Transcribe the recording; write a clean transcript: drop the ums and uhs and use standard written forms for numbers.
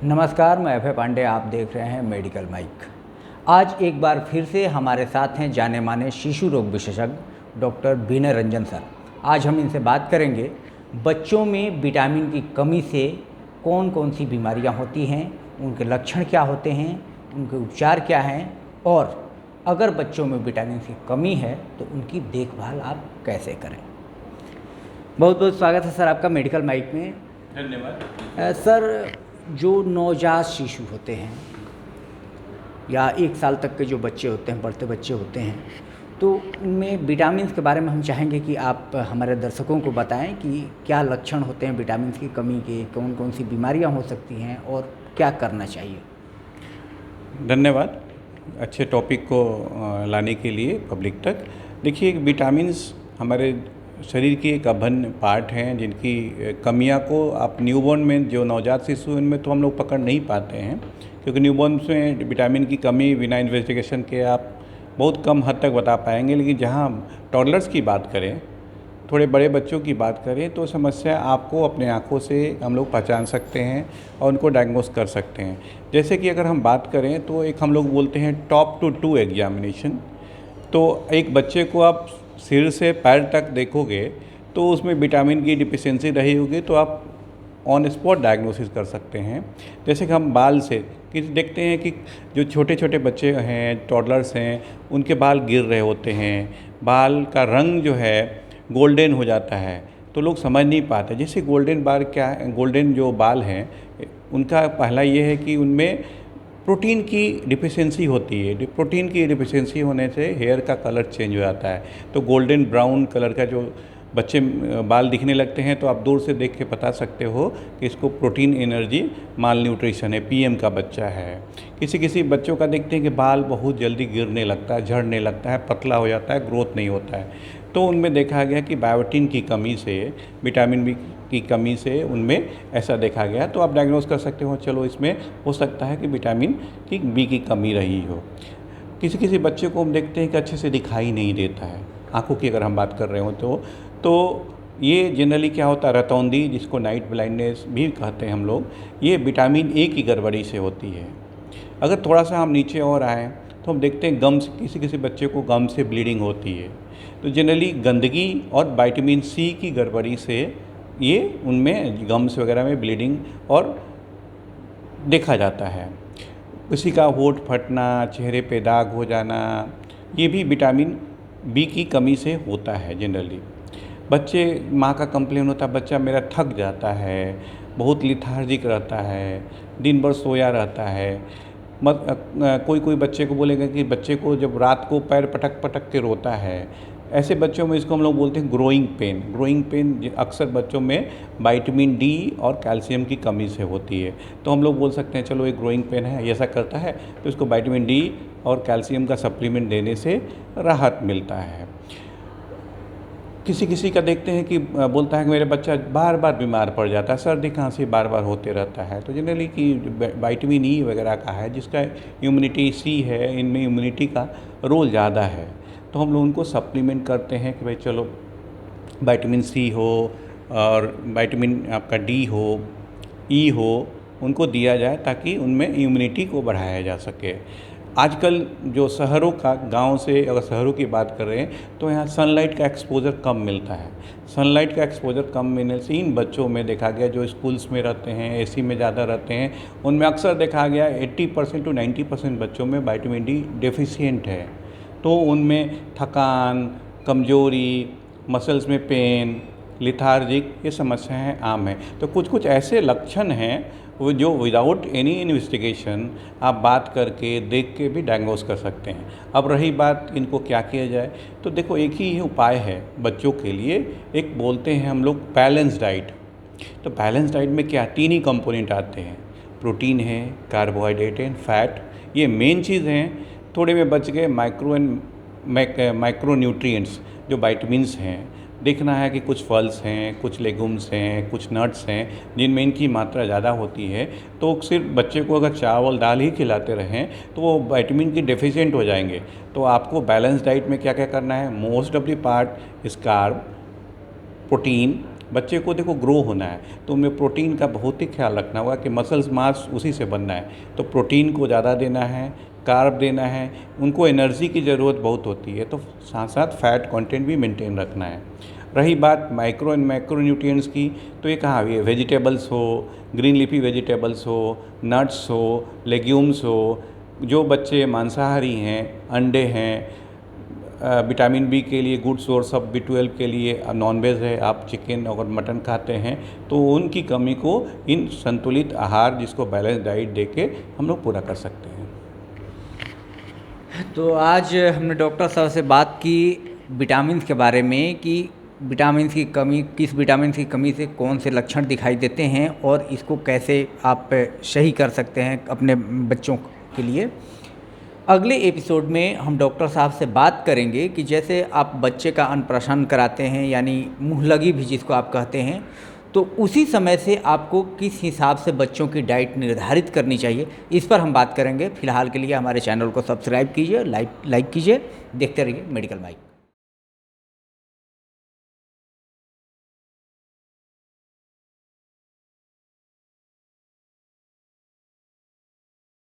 नमस्कार, मैं अभय पांडे। आप देख रहे हैं मेडिकल माइक। आज एक बार फिर से हमारे साथ हैं जाने माने शिशु रोग विशेषज्ञ डॉक्टर विनय रंजन सर। आज हम इनसे बात करेंगे बच्चों में विटामिन की कमी से कौन कौन सी बीमारियां होती हैं, उनके लक्षण क्या होते हैं, उनके उपचार क्या हैं और अगर बच्चों में विटामिन की कमी है तो उनकी देखभाल आप कैसे करें। बहुत बहुत स्वागत है सर आपका मेडिकल माइक में। धन्यवाद। सर, जो नवजात शिशु होते हैं या 1 साल तक के जो बच्चे होते हैं, बढ़ते बच्चे होते हैं, तो उनमें विटामिन के बारे में हम चाहेंगे कि आप हमारे दर्शकों को बताएं कि क्या लक्षण होते हैं विटामिन की कमी के, कौन कौन सी बीमारियां हो सकती हैं और क्या करना चाहिए। धन्यवाद अच्छे टॉपिक को लाने के लिए पब्लिक तक। देखिए, विटामिन्स हमारे शरीर की एक अभिन्न पार्ट हैं जिनकी कमियां को आप न्यूबॉर्न में, जो नवजात शिशु इनमें तो हम लोग पकड़ नहीं पाते हैं, क्योंकि न्यूबॉर्न में विटामिन की कमी बिना इन्वेस्टिगेशन के आप बहुत कम हद तक बता पाएंगे। लेकिन जहां टॉडलर्स की बात करें, थोड़े बड़े बच्चों की बात करें, तो समस्या आपको अपने आँखों से हम लोग पहचान सकते हैं और उनको डायग्नोस कर सकते हैं। जैसे कि अगर हम बात करें तो एक हम लोग बोलते हैं टॉप टू टू एग्जामिनेशन। तो एक बच्चे को आप सिर से पैर तक देखोगे तो उसमें विटामिन की डिफिशियंसी रही होगी, तो आप ऑन स्पॉट डायग्नोसिस कर सकते हैं। जैसे कि हम बाल से कि देखते हैं कि जो छोटे छोटे बच्चे हैं, टॉडलर्स हैं, उनके बाल गिर रहे होते हैं, बाल का रंग जो है गोल्डन हो जाता है, तो लोग समझ नहीं पाते। जैसे गोल्डन बाल क्या है, गोल्डन जो बाल हैं उनका पहला ये है कि उनमें प्रोटीन की डिफिशियंसी होती है। प्रोटीन की डिफिशियंसी होने से हेयर का कलर चेंज हो जाता है, तो गोल्डन ब्राउन कलर का जो बच्चे बाल दिखने लगते हैं, तो आप दूर से देख के बता सकते हो कि इसको प्रोटीन एनर्जी माल न्यूट्रिशन है, पीएम का बच्चा है। किसी किसी बच्चों का देखते हैं कि बाल बहुत जल्दी गिरने लगता है, झड़ने लगता है, पतला हो जाता है, ग्रोथ नहीं होता है। तो उनमें देखा गया कि बायोटिन की कमी से, विटामिन बी की कमी से उनमें ऐसा देखा गया। तो आप डायग्नोस कर सकते हो, चलो इसमें हो सकता है कि विटामिन की बी की कमी रही हो। किसी किसी बच्चे को हम देखते हैं कि अच्छे से दिखाई नहीं देता है, आँखों की अगर हम बात कर रहे हो तो ये जनरली क्या होता है, रतौंधी, जिसको नाइट ब्लाइंडनेस भी कहते हैं हम लोग, ये विटामिन ए की गड़बड़ी से होती है। अगर थोड़ा सा हम नीचे और आएँ तो हम देखते हैं गम्स, किसी किसी बच्चे को गम से ब्लीडिंग होती है। तो जनरली गंदगी और विटामिन सी की गड़बड़ी से ये उनमें गम्स वगैरह में ब्लीडिंग और देखा जाता है। किसी का होंठ फटना, चेहरे पे दाग हो जाना, ये भी विटामिन बी की कमी से होता है जनरली। बच्चे, माँ का कंप्लेन होता है, बच्चा मेरा थक जाता है, बहुत लिथार्जिक रहता है, दिन भर सोया रहता है। कोई कोई बच्चे को बोलेगा कि बच्चे को जब रात को पैर पटक पटक के रोता है, ऐसे बच्चों में इसको हम लोग बोलते हैं ग्रोइंग पेन। ग्रोइंग पेन अक्सर बच्चों में विटामिन डी और कैल्शियम की कमी से होती है। तो हम लोग बोल सकते हैं चलो एक ग्रोइंग पेन है, ऐसा करता है तो इसको विटामिन डी और कैल्शियम का सप्लीमेंट देने से राहत मिलता है। किसी किसी का देखते हैं कि बोलता है कि मेरा बच्चा बार बार बीमार पड़ जाता है, सर्दी खांसी बार बार होते रहता है। तो जनरली कि विटामिन ई वगैरह का है, जिसका इम्यूनिटी सी है, इनमें इम्यूनिटी का रोल ज़्यादा है। तो हम लोग उनको सप्लीमेंट करते हैं कि भाई चलो विटामिन सी हो और विटामिन आपका डी हो, ई हो, उनको दिया जाए ताकि उनमें इम्यूनिटी को बढ़ाया जा सके। आजकल जो शहरों का, गांव से अगर शहरों की बात कर रहे हैं तो यहाँ सनलाइट का एक्सपोजर कम मिलता है। सनलाइट का एक्सपोजर कम मिलने से इन बच्चों में देखा गया, जो स्कूल्स में रहते हैं, एसी में ज़्यादा रहते हैं, उनमें अक्सर देखा गया 80% टू 90% बच्चों में विटामिन डी डेफिशिएंट है। तो उनमें थकान, कमजोरी, मसल्स में पेन, लिथार्जिक, ये समस्याएं आम हैं। तो कुछ कुछ ऐसे लक्षण हैं वो जो विदाउट एनी इन्वेस्टिगेशन आप बात करके, देख के भी डायग्नोस कर सकते हैं। अब रही बात इनको क्या किया जाए, तो देखो एक ही उपाय है बच्चों के लिए। एक बोलते हैं हम लोग बैलेंस डाइट। तो बैलेंस डाइट में क्या, 3 ही कंपोनेंट आते हैं, प्रोटीन है, कार्बोहाइड्रेट है, फैट, ये मेन चीज़ हैं। थोड़े में बच गए माइक्रो न्यूट्रिएंट्स, जो विटामिन्स हैं। देखना है कि कुछ फल्स हैं, कुछ लेगुम्स हैं, कुछ नट्स हैं जिनमें इनकी मात्रा ज़्यादा होती है। तो सिर्फ बच्चे को अगर चावल दाल ही खिलाते रहें तो वो विटामिन की डेफिशिएंट हो जाएंगे। तो आपको बैलेंस डाइट में क्या क्या करना है, most of the part is carb, protein, बच्चे को देखो ग्रो होना है तो उनमें प्रोटीन का बहुत ही ख्याल रखना होगा कि मसल्स मास उसी से बनना है, तो प्रोटीन को ज़्यादा देना है, कार्ब देना है, उनको एनर्जी की ज़रूरत बहुत होती है, तो साथ साथ फैट कंटेंट भी मेंटेन रखना है। रही बात माइक्रो एंड मैक्रो न्यूट्रिएंट्स की, तो ये कहाँ ये वेजिटेबल्स हो, ग्रीन लीफी वेजिटेबल्स हो, नट्स हो, लेग्यूम्स हो, जो बच्चे मांसाहारी हैं, अंडे हैं, विटामिन बी के लिए गुड सोर्स ऑफ B12 के लिए नॉनवेज है, आप चिकन और मटन खाते हैं, तो उनकी कमी को इन संतुलित आहार जिसको बैलेंस डाइट दे के हम लोग पूरा कर सकते हैं। तो आज हमने डॉक्टर साहब से बात की विटामिन के बारे में कि विटामिन की कमी, किस विटामिन की कमी से कौन से लक्षण दिखाई देते हैं और इसको कैसे आप सही कर सकते हैं अपने बच्चों के लिए। अगले एपिसोड में हम डॉक्टर साहब से बात करेंगे कि जैसे आप बच्चे का अन्नप्राशन कराते हैं, यानी मुँहलगी भी जिसको आप कहते हैं, तो उसी समय से आपको किस हिसाब से बच्चों की डाइट निर्धारित करनी चाहिए, इस पर हम बात करेंगे। फिलहाल के लिए हमारे चैनल को सब्सक्राइब कीजिए, लाइक कीजिए, देखते रहिए मेडिकल माइक।